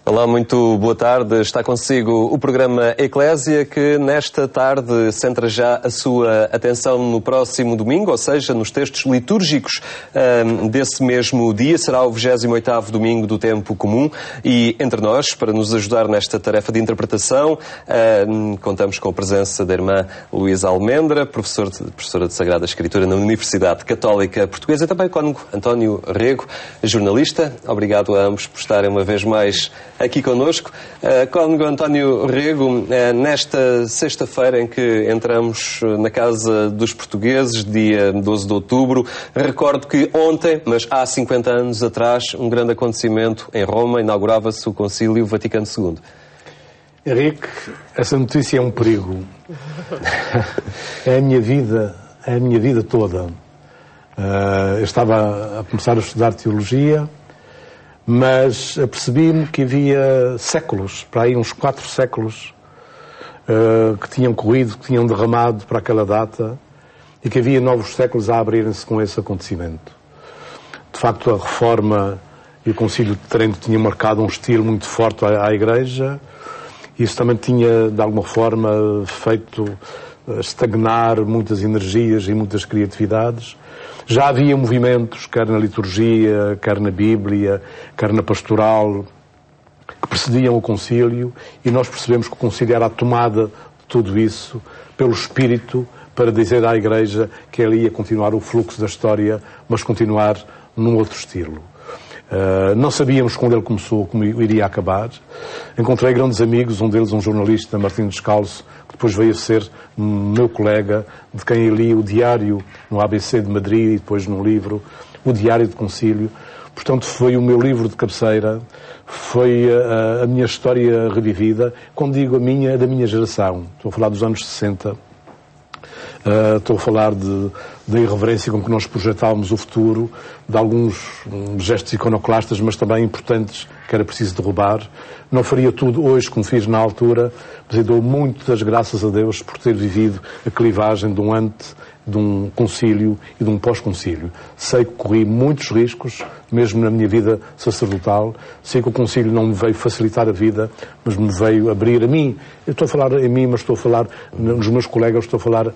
Olá, muito boa tarde. Está consigo o programa Eclésia, que nesta tarde centra já a sua atenção no próximo domingo, ou seja, nos textos litúrgicos desse mesmo dia. Será o 28º domingo do Tempo Comum e entre nós, para nos ajudar nesta tarefa de interpretação, contamos com a presença da irmã Luísa Almendra, professora de Sagrada Escritura na Universidade Católica Portuguesa, e também o cônego António Rego, jornalista. Obrigado a ambos por estarem uma vez mais aqui connosco. Cônego António Rego, nesta sexta-feira em que entramos na Casa dos Portugueses, dia 12 de outubro, recordo que ontem, mas há 50 anos atrás, um grande acontecimento em Roma, inaugurava-se o Concílio Vaticano II. Henrique, essa notícia é um perigo. É a minha vida toda. Eu estava a começar a estudar teologia, mas apercebi-me que havia séculos, para aí uns 4 séculos, que tinham corrido, que tinham derramado para aquela data, e que havia novos séculos a abrirem-se com esse acontecimento. De facto, a Reforma e o Concílio de Trento tinham marcado um estilo muito forte à Igreja, e isso também tinha, de alguma forma, feito estagnar muitas energias e muitas criatividades. Já havia movimentos, quer na liturgia, quer na Bíblia, quer na pastoral, que precediam o concílio, e nós percebemos que o concílio era a tomada de tudo isso pelo Espírito para dizer à Igreja que ela ia continuar o fluxo da história, mas continuar num outro estilo. Não sabíamos quando ele começou, como iria acabar. Encontrei grandes amigos, um deles um jornalista, Martim Descalço, que depois veio a ser meu colega, de quem eu li o diário no ABC de Madrid e depois no livro, o Diário de Concílio. Portanto, foi o meu livro de cabeceira, foi a minha história revivida. Quando digo a minha, é da minha geração. Estou a falar dos anos 60. Estou a falar da irreverência com que nós projetávamos o futuro, de alguns gestos iconoclastas, mas também importantes, que era preciso derrubar. Não faria tudo hoje como fiz na altura, mas eu dou muitas graças a Deus por ter vivido a clivagem de um ante, de um concílio e de um pós-concílio. Sei que corri muitos riscos, mesmo na minha vida sacerdotal. Sei que o concílio não me veio facilitar a vida, mas me veio abrir a mim. Eu estou a falar em mim, mas estou a falar nos meus colegas, estou a falar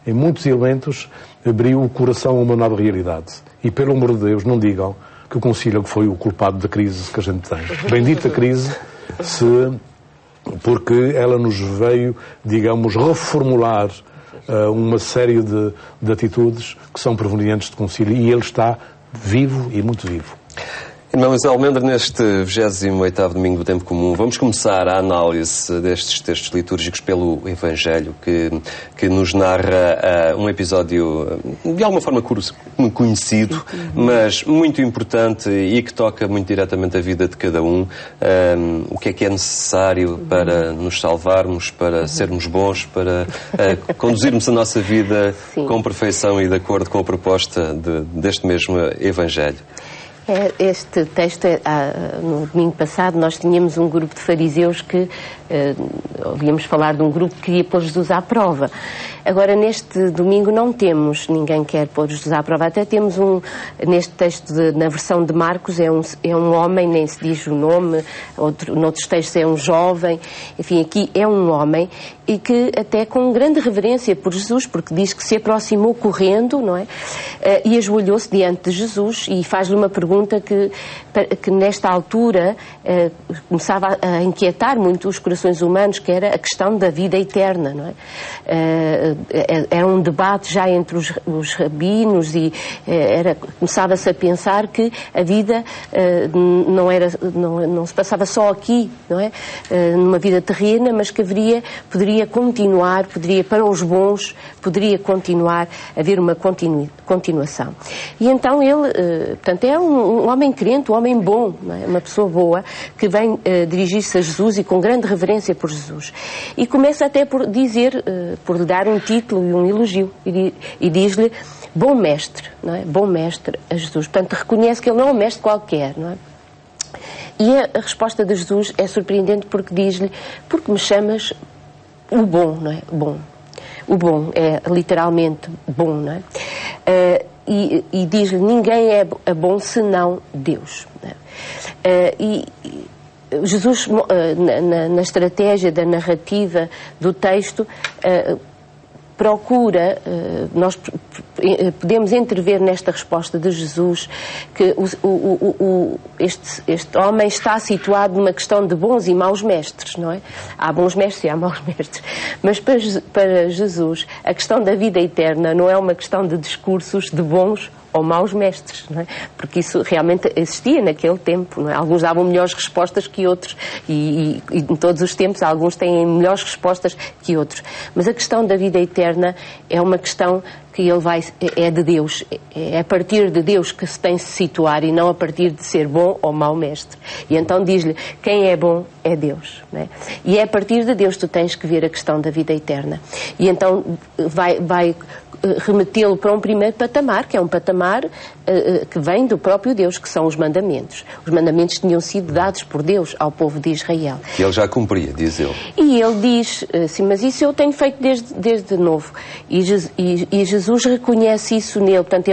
em muitos elementos, abriu o coração a uma nova realidade. E, pelo amor de Deus, não digam que o concílio foi o culpado da crise que a gente tem. Bendita crise, porque ela nos veio, digamos, reformular uma série de atitudes que são provenientes do concílio, e ele está vivo e muito vivo. Irmã Luísa Almendra, neste 28º domingo do Tempo Comum, vamos começar a análise destes textos litúrgicos pelo Evangelho, que nos narra um episódio de alguma forma conhecido, mas muito importante e que toca muito diretamente a vida de cada um. O que é necessário para nos salvarmos, para sermos bons, para conduzirmos a nossa vida com perfeição e de acordo com a proposta deste mesmo Evangelho. Este texto, no domingo passado, nós tínhamos um grupo de fariseus que ouvíamos falar de um grupo que queria pôr Jesus à prova. Agora, neste domingo, não temos ninguém que quer pôr Jesus à prova. Até temos neste texto, na versão de Marcos, é um homem, nem se diz o nome, noutros textos é um jovem, enfim, aqui é um homem, e que até com grande reverência por Jesus, porque diz que se aproximou correndo, não é? E ajoelhou-se diante de Jesus e faz-lhe uma pergunta que nesta altura começava a inquietar muito os corações humanos, que era a questão da vida eterna, não é? Era um debate já entre os rabinos e começava-se a pensar que a vida não se passava só aqui, não é? Numa vida terrena, mas que poderia continuar, para os bons, poderia continuar a haver uma continuação. E então ele, portanto, é um homem crente, um homem bom, não é? Uma pessoa boa, que vem dirigir-se a Jesus e com grande reverência preferência por Jesus. E começa até por dizer, por lhe dar um título e um elogio, e diz-lhe bom mestre, não é? Bom mestre a Jesus. Portanto, reconhece que ele não é um mestre qualquer, não é? E a resposta de Jesus é surpreendente porque diz-lhe, porque me chamas o bom, não é? Bom. O bom é literalmente bom, não é? E diz-lhe, ninguém é bom senão Deus. Não é? E Jesus, na estratégia da narrativa do texto, procura, nós podemos entrever nesta resposta de Jesus que este homem está situado numa questão de bons e maus mestres, não é? Há bons mestres e há maus mestres. Mas para Jesus, a questão da vida eterna não é uma questão de discursos de bons ou maus mestres, não é? Porque isso realmente existia naquele tempo, não é? Alguns davam melhores respostas que outros e em todos os tempos alguns têm melhores respostas que outros. Mas a questão da vida eterna é uma questão que é de Deus, é a partir de Deus que se tem de se situar e não a partir de ser bom ou mau mestre. E então diz-lhe, quem é bom é Deus, não é? E é a partir de Deus que tu tens que ver a questão da vida eterna. E então vai remetê-lo para um primeiro patamar, que é um patamar que vem do próprio Deus, que são os mandamentos. Os mandamentos tinham sido dados por Deus ao povo de Israel. E ele já cumpria, diz ele. E ele diz, sim, mas isso eu tenho feito desde novo. E Jesus reconhece isso nele. Portanto,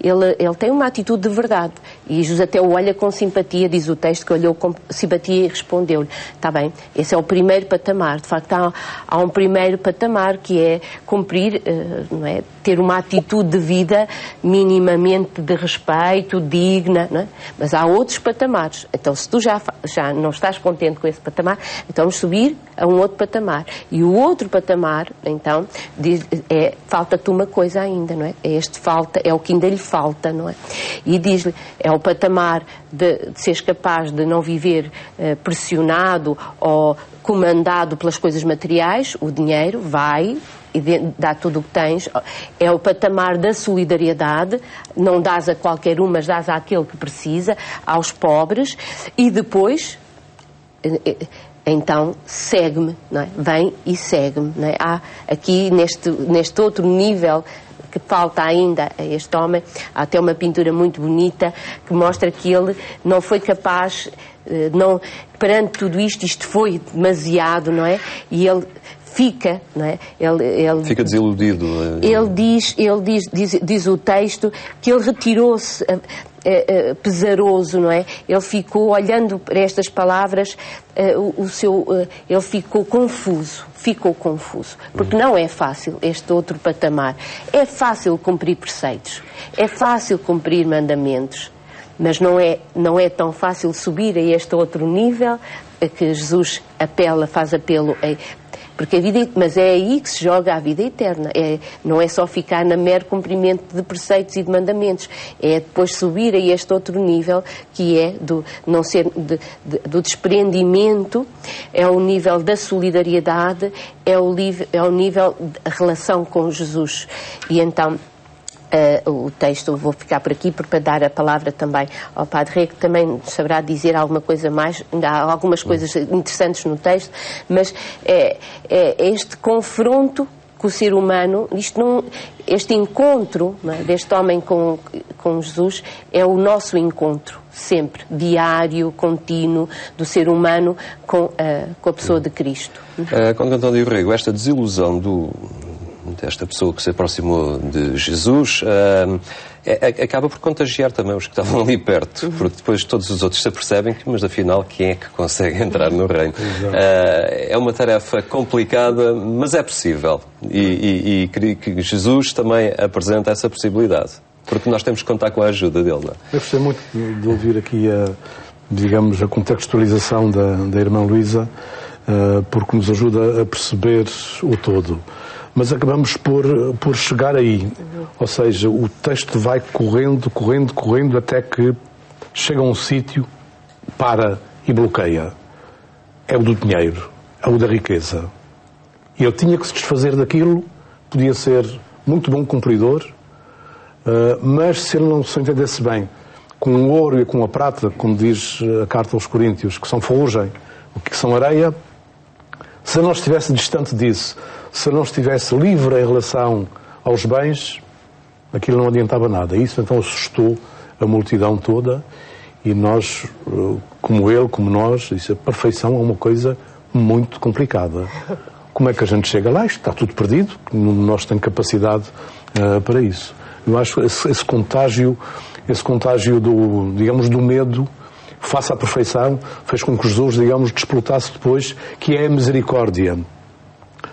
ele tem uma atitude de verdade. E Jesus até o olha com simpatia, diz o texto, que olhou com simpatia e respondeu-lhe, está bem, esse é o primeiro patamar. De facto, há um primeiro patamar que é cumprir, não é? Ter uma atitude de vida minimamente de respeito, digna, não é? Mas há outros patamares. Então, se tu já não estás contente com esse patamar, então vamos subir a um outro patamar. E o outro patamar, então, falta-te uma coisa ainda, não é? É o que ainda lhe falta, não é? E diz-lhe, é o patamar de seres capaz de não viver pressionado ou comandado pelas coisas materiais, o dinheiro, vai e dá tudo o que tens. É o patamar da solidariedade, não dás a qualquer um, mas dás àquele que precisa, aos pobres, e depois, então, segue-me, não é? Vem e segue-me, não é? Há aqui, neste outro nível que falta ainda a este homem, há até uma pintura muito bonita que mostra que ele não foi capaz, perante tudo isto foi demasiado, não é? E ele fica, não é? Ele fica desiludido. Diz o texto que ele retirou-se pesaroso, não é? Ele ficou, olhando para estas palavras, ele ficou confuso, porque não é fácil este outro patamar. É fácil cumprir preceitos, é fácil cumprir mandamentos, mas não é tão fácil subir a este outro nível a que Jesus faz apelo porque mas é aí que se joga a vida eterna. Não é só ficar no mero cumprimento de preceitos e de mandamentos. É depois subir a este outro nível, que é do desprendimento, é o nível da solidariedade, é o nível da relação com Jesus. E então, o texto, vou ficar por aqui para dar a palavra também ao Padre Rei, que também saberá dizer alguma coisa mais. Ainda há algumas coisas interessantes no texto, mas é este confronto com o ser humano, este encontro, não é, deste homem com Jesus é o nosso encontro, sempre, diário, contínuo, do ser humano com a pessoa de Cristo. Conde António Rego, esta desilusão desta pessoa que se aproximou de Jesus acaba por contagiar também os que estavam ali perto, porque depois todos os outros se apercebem mas afinal quem é que consegue entrar no reino? É uma tarefa complicada, mas é possível, e creio que Jesus também apresenta essa possibilidade, porque nós temos que contar com a ajuda dele, não é? Eu gostei muito de ouvir aqui a contextualização da irmã Luísa, porque nos ajuda a perceber o todo. Mas acabamos por chegar aí. Ou seja, o texto vai correndo até que chega a um sítio, para e bloqueia. É o do dinheiro, é o da riqueza. E ele tinha que se desfazer daquilo, podia ser muito bom cumpridor, mas se ele não se entendesse bem com o ouro e com a prata, como diz a carta aos Coríntios, que são ferrugem, o que são areia, Se não estivesse distante disso, se não estivesse livre em relação aos bens, aquilo não adiantava nada. Isso então assustou a multidão toda e nós, como ele, como nós, disse, a perfeição é uma coisa muito complicada. Como é que a gente chega lá? Isto está tudo perdido, nós temos capacidade para isso. Eu acho que esse contágio do, digamos, do medo face à perfeição fez com que Jesus, digamos, despoltasse depois, que é a misericórdia.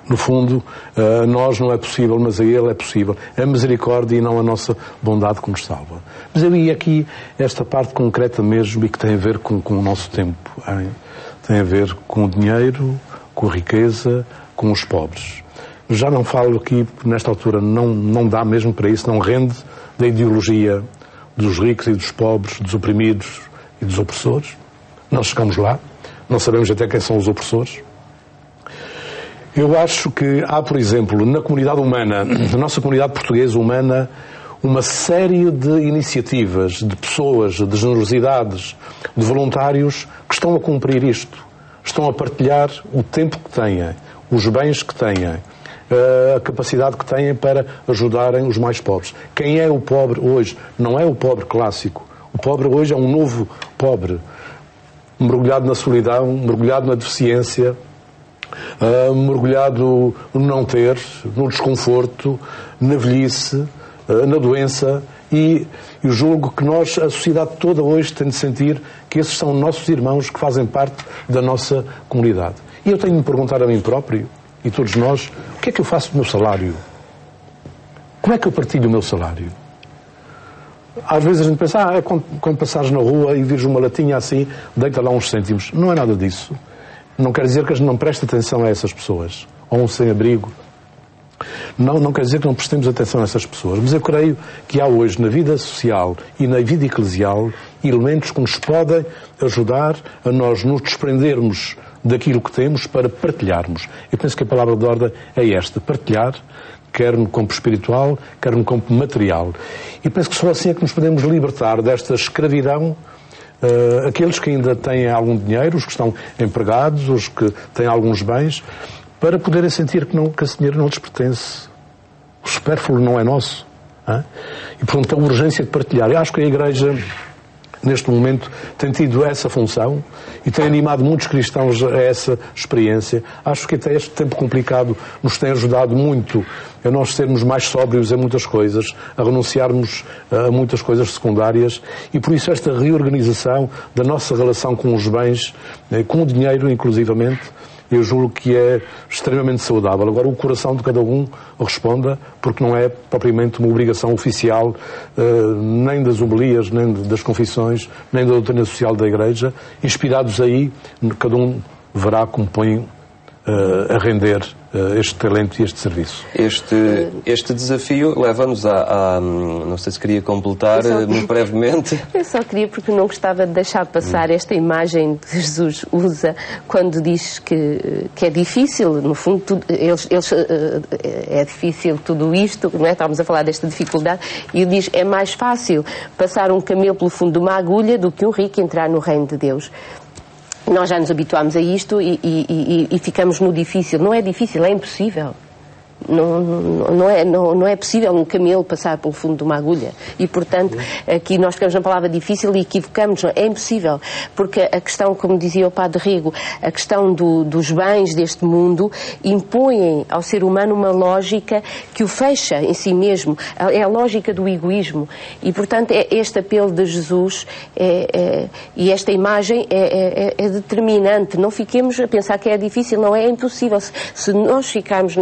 No fundo, a nós não é possível, mas a Ele é possível. É a misericórdia e não a nossa bondade que nos salva. Mas eu ia aqui esta parte concreta mesmo e que tem a ver com o nosso tempo. Hein? Tem a ver com o dinheiro, com a riqueza, com os pobres. Já não falo aqui, nesta altura, não dá mesmo para isso, não rende da ideologia dos ricos e dos pobres, dos oprimidos e dos opressores. Não chegamos lá, não sabemos até quem são os opressores. Eu acho que há, por exemplo, na comunidade humana, na nossa comunidade portuguesa humana, uma série de iniciativas, de pessoas, de generosidades, de voluntários que estão a cumprir isto. Estão a partilhar o tempo que têm, os bens que têm, a capacidade que têm para ajudarem os mais pobres. Quem é o pobre hoje? Não é o pobre clássico. O pobre hoje é um novo pobre, mergulhado na solidão, mergulhado na deficiência, mergulhado no não ter, no desconforto, na velhice, na doença, e eu julgo que nós, a sociedade toda hoje, tem de sentir que esses são nossos irmãos que fazem parte da nossa comunidade. E eu tenho de me perguntar a mim próprio, e todos nós, o que é que eu faço do meu salário? Como é que eu partilho o meu salário? Às vezes a gente pensa, é quando passares na rua e vires uma latinha assim, deita lá uns cêntimos. Não é nada disso. Não quer dizer que a gente não preste atenção a essas pessoas, ou um sem-abrigo. Não quer dizer que não prestemos atenção a essas pessoas, mas eu creio que há hoje na vida social e na vida eclesial elementos que nos podem ajudar a nós nos desprendermos daquilo que temos para partilharmos. Eu penso que a palavra de ordem é esta, partilhar, quer no campo espiritual, quer no campo material. E penso que só assim é que nos podemos libertar desta escravidão. Aqueles que ainda têm algum dinheiro, os que estão empregados, os que têm alguns bens, para poderem sentir que esse dinheiro não lhes pertence. O supérfluo não é nosso. Hein? E, portanto, a urgência de partilhar. Eu acho que a Igreja, neste momento, tem tido essa função e tem animado muitos cristãos a essa experiência. Acho que até este tempo complicado nos tem ajudado muito a nós sermos mais sóbrios em muitas coisas, a renunciarmos a muitas coisas secundárias, e por isso esta reorganização da nossa relação com os bens, com o dinheiro inclusivamente, eu julgo que é extremamente saudável. Agora, o coração de cada um responda, porque não é propriamente uma obrigação oficial, nem das homilias, nem das confissões, nem da doutrina social da Igreja. Inspirados aí, cada um verá como põe a render este talento e este serviço. Este desafio leva-nos não sei se queria completar muito brevemente. Eu só queria, porque não gostava de deixar passar esta imagem que Jesus usa quando diz que é difícil, no fundo, é difícil tudo isto, não é? Estávamos a falar desta dificuldade, e ele diz, é mais fácil passar um camelo pelo fundo de uma agulha do que um rico entrar no reino de Deus. Nós já nos habituámos a isto e ficamos no difícil. Não é difícil, é impossível. Não é possível um camelo passar pelo fundo de uma agulha. E, portanto, aqui nós ficamos na palavra difícil e equivocamos. É impossível. Porque a questão, como dizia o Padre Rego, a questão dos bens deste mundo impõem ao ser humano uma lógica que o fecha em si mesmo. É a lógica do egoísmo. E, portanto, este apelo de Jesus e esta imagem é determinante. Não fiquemos a pensar que é difícil. Não, é impossível. Se nós ficarmos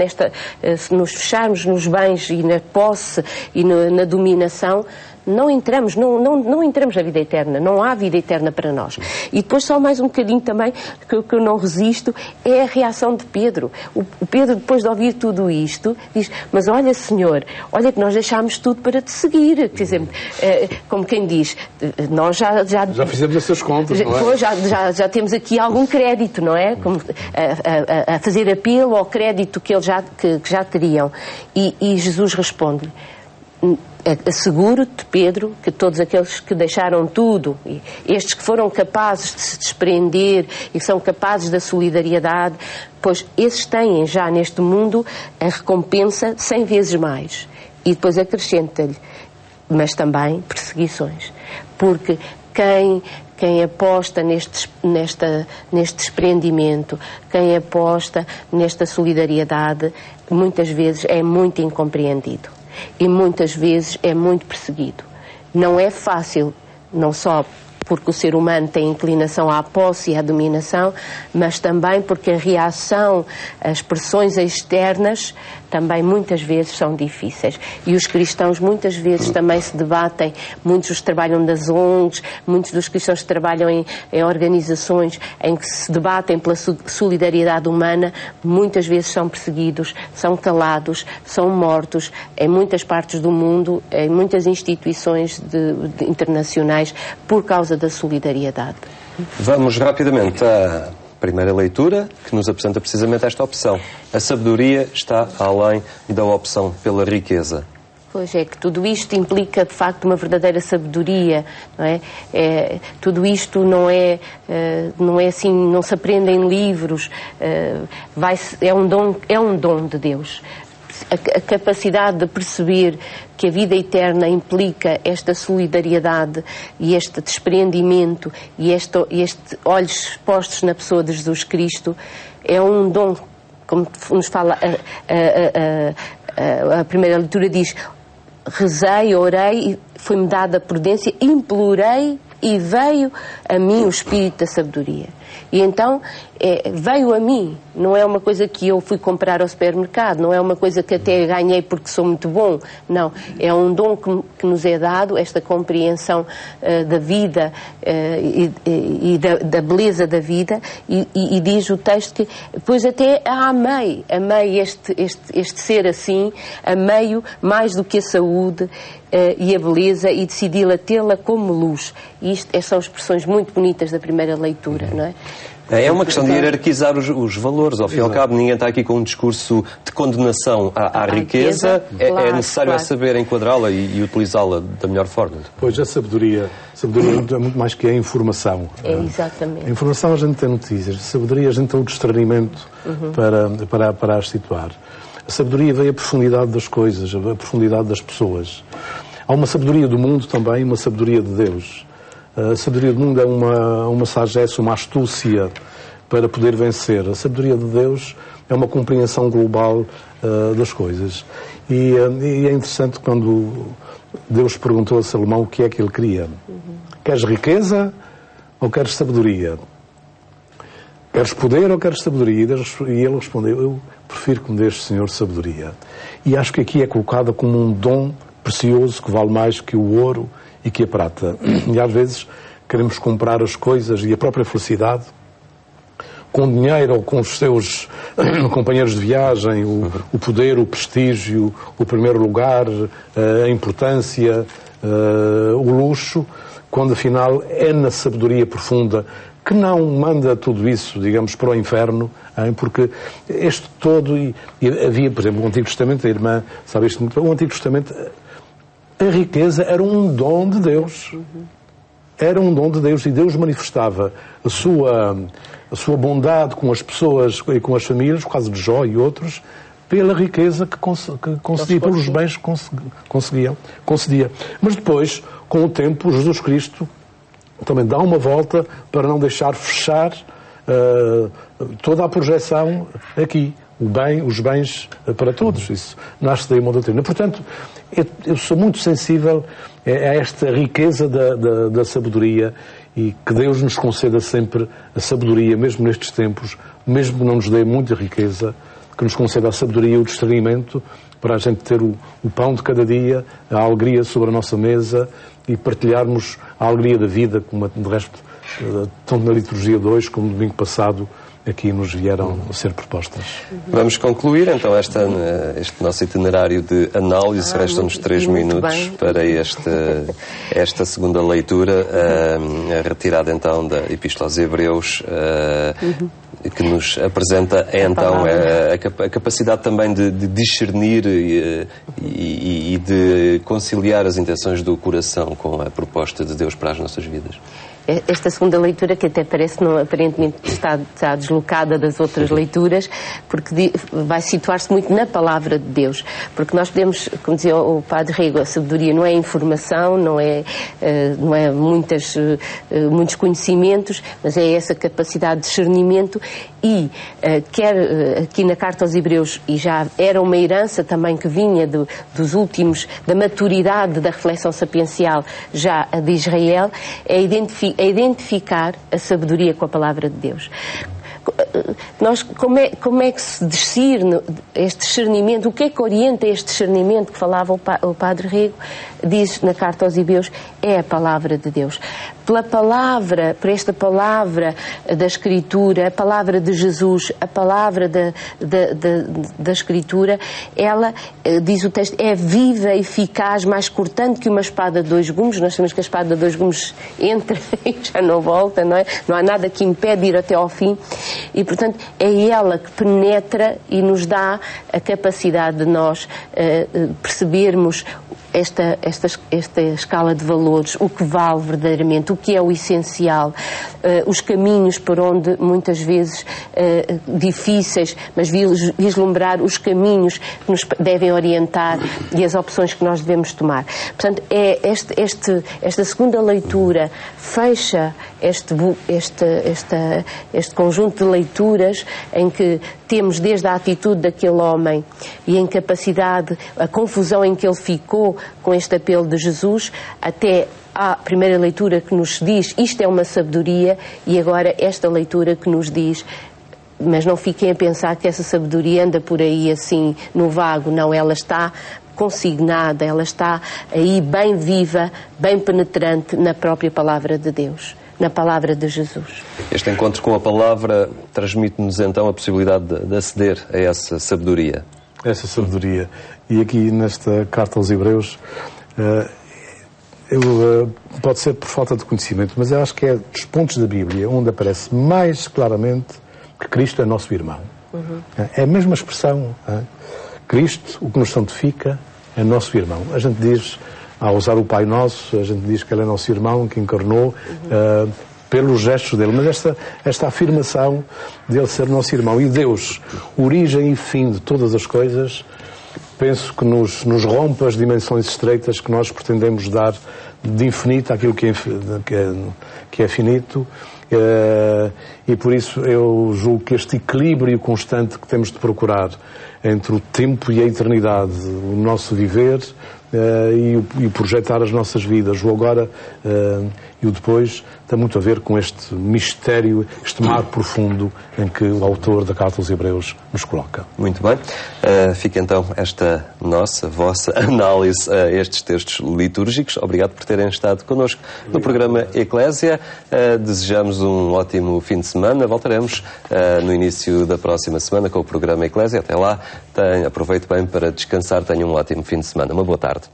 se nos fecharmos nos bens e na posse e na dominação, não entramos na vida eterna, não há vida eterna para nós. E depois só mais um bocadinho também, que eu não resisto, é a reação de Pedro. O Pedro, depois de ouvir tudo isto, diz, mas olha, Senhor, olha que nós deixámos tudo para te seguir. Quer dizer, como quem diz, nós já fizemos essas contas, não é? Já temos aqui algum crédito, não é? Como, a fazer apelo ao crédito que eles já teriam. E Jesus responde, Asseguro-te, Pedro, que todos aqueles que deixaram tudo, estes que foram capazes de se desprender e que são capazes da solidariedade, pois esses têm já neste mundo a recompensa 100 vezes mais. E depois acrescenta-lhe, mas também perseguições. Porque quem aposta neste desprendimento, quem aposta nesta solidariedade, muitas vezes é muito incompreendido e muitas vezes é muito perseguido. Não é fácil, não só porque o ser humano tem inclinação à posse e à dominação, mas também porque a reação às pressões externas também muitas vezes são difíceis. E os cristãos muitas vezes também se debatem, muitos trabalham das ONGs, muitos dos cristãos que trabalham em organizações em que se debatem pela solidariedade humana, muitas vezes são perseguidos, são calados, são mortos em muitas partes do mundo, em muitas instituições internacionais, por causa da solidariedade. Vamos rapidamente à primeira leitura, que nos apresenta precisamente esta opção. A sabedoria está além da opção pela riqueza. Pois é, que tudo isto implica, de facto, uma verdadeira sabedoria, não é? Tudo isto não é assim, não se aprende em livros, é um dom de Deus. A capacidade de perceber que a vida eterna implica esta solidariedade e este desprendimento e este olhos postos na pessoa de Jesus Cristo é um dom, como nos fala a primeira leitura, diz: rezei, orei, e foi-me dada a prudência, implorei e veio a mim o Espírito da sabedoria. E então veio a mim, não é uma coisa que eu fui comprar ao supermercado, não é uma coisa que até ganhei porque sou muito bom, não, é um dom que nos é dado, esta compreensão da vida e da beleza da vida, e diz o texto que depois até amei este ser assim, amei-o mais do que a saúde e a beleza, e decidi-la tê-la como luz. E estas são expressões muito bonitas da primeira leitura, não é? É uma questão de hierarquizar os valores. Ao fim e ao cabo, ninguém está aqui com um discurso de condenação à riqueza. É necessário saber enquadrá-la e utilizá-la da melhor forma. Pois, a sabedoria é muito mais que a informação. Exatamente. A informação a gente tem notícias. A sabedoria a gente tem o discernimento para as situar. A sabedoria vem a profundidade das coisas, a profundidade das pessoas. Há uma sabedoria do mundo também, uma sabedoria de Deus. A sabedoria do mundo é uma sagesse, uma astúcia para poder vencer. A sabedoria de Deus é uma compreensão global das coisas. E é interessante quando Deus perguntou a Salomão o que é que ele queria. Queres riqueza ou queres sabedoria? Queres poder ou queres sabedoria? E ele respondeu: eu prefiro que me deixe, Senhor, sabedoria. E acho que aqui é colocada como um dom precioso que vale mais que o ouro e que a prata. E às vezes queremos comprar as coisas e a própria felicidade com dinheiro ou com os seus companheiros de viagem, o poder, o prestígio, o primeiro lugar, a importância, o luxo, quando afinal é na sabedoria profunda que não manda tudo isso, digamos, para o inferno, porque este todo, e havia, por exemplo, no Antigo Testamento, a irmã sabe isto muito bem, o Antigo Testamento, a riqueza era um dom de Deus. Era um dom de Deus, e Deus manifestava a sua bondade com as pessoas e com as famílias, por causa de Jó e outros, pela riqueza que concedia, pelos bens que concedia. Mas depois, com o tempo, Jesus Cristo também dá uma volta para não deixar fechar toda a projeção aqui. Os bens para todos. Isso nasce daí uma doutrina. Portanto, eu sou muito sensível a esta riqueza da sabedoria, e que Deus nos conceda sempre a sabedoria, mesmo nestes tempos, mesmo que não nos dê muita riqueza, que nos conceda a sabedoria e o discernimento para a gente ter o pão de cada dia, a alegria sobre a nossa mesa e partilharmos a alegria da vida, como de resto, tanto na liturgia de hoje como no domingo passado, aqui nos vieram a ser propostas. Vamos concluir então este nosso itinerário de análise. Restam-nos 3 minutos para esta segunda leitura, a retirada então da Epístola aos Hebreus. que nos apresenta é então a capacidade também de discernir e de conciliar as intenções do coração com a proposta de Deus para as nossas vidas. Esta segunda leitura, que até parece não, aparentemente está deslocada das outras leituras, porque vai situar-se muito na palavra de Deus. Porque nós podemos, como dizia o Padre Rego, a sabedoria não é informação, não é muitos conhecimentos, mas é essa capacidade de discernimento e quer aqui na Carta aos Hebreus, e já era uma herança também que vinha dos últimos, da maturidade da reflexão sapiencial já a de Israel, é identificar a sabedoria com a palavra de Deus. Como é que se discerne este discernimento? O que é que orienta este discernimento que falava o Padre Rego? Diz na Carta aos Hebreus, é a palavra de Deus. Por esta palavra da Escritura, a palavra de Jesus, a palavra da Escritura, ela, diz o texto, é viva, eficaz, mais cortante que uma espada de 2 gumes. Nós sabemos que a espada de 2 gumes entra e já não volta, não é? Não há nada que impede de ir até ao fim. E, portanto, é ela que penetra e nos dá a capacidade de nós percebermos esta escala de valores, o que vale verdadeiramente, o que é o essencial, os caminhos por onde muitas vezes difíceis, mas vislumbrar os caminhos que nos devem orientar e as opções que nós devemos tomar. Portanto, esta segunda leitura fecha este conjunto de leituras em que temos desde a atitude daquele homem e a incapacidade, a confusão em que ele ficou com este apelo de Jesus, até à primeira leitura que nos diz isto é uma sabedoria, e agora esta leitura que nos diz, mas não fiquem a pensar que essa sabedoria anda por aí assim no vago. Não, ela está consignada, ela está aí bem viva, bem penetrante na própria palavra de Deus, na palavra de Jesus. Este encontro com a palavra transmite-nos então a possibilidade de aceder a essa sabedoria. Essa sabedoria. E aqui nesta Carta aos Hebreus, pode ser por falta de conhecimento, mas eu acho que é dos pontos da Bíblia onde aparece mais claramente que Cristo é nosso irmão. Uhum. É a mesma expressão. Cristo, o que nos santifica, é nosso irmão. A gente diz, ao usar o Pai Nosso, a gente diz que Ele é nosso irmão, que encarnou, pelos gestos dele. Mas esta afirmação de Ele ser nosso irmão e Deus, origem e fim de todas as coisas, penso que nos rompe as dimensões estreitas que nós pretendemos dar de infinito àquilo que é finito. E por isso eu julgo que este equilíbrio constante que temos de procurar entre o tempo e a eternidade, o nosso viver e o projetar as nossas vidas, o agora e o depois, tem muito a ver com este mistério, este mar profundo em que o autor da Carta aos Hebreus nos coloca. Muito bem. Fica então esta vossa análise a estes textos litúrgicos. Obrigado por terem estado connosco no programa Eclésia. Desejamos um ótimo fim de semana. Voltaremos no início da próxima semana com o programa Eclésia. Até lá, aproveite bem para descansar. Tenha um ótimo fim de semana. Uma boa tarde.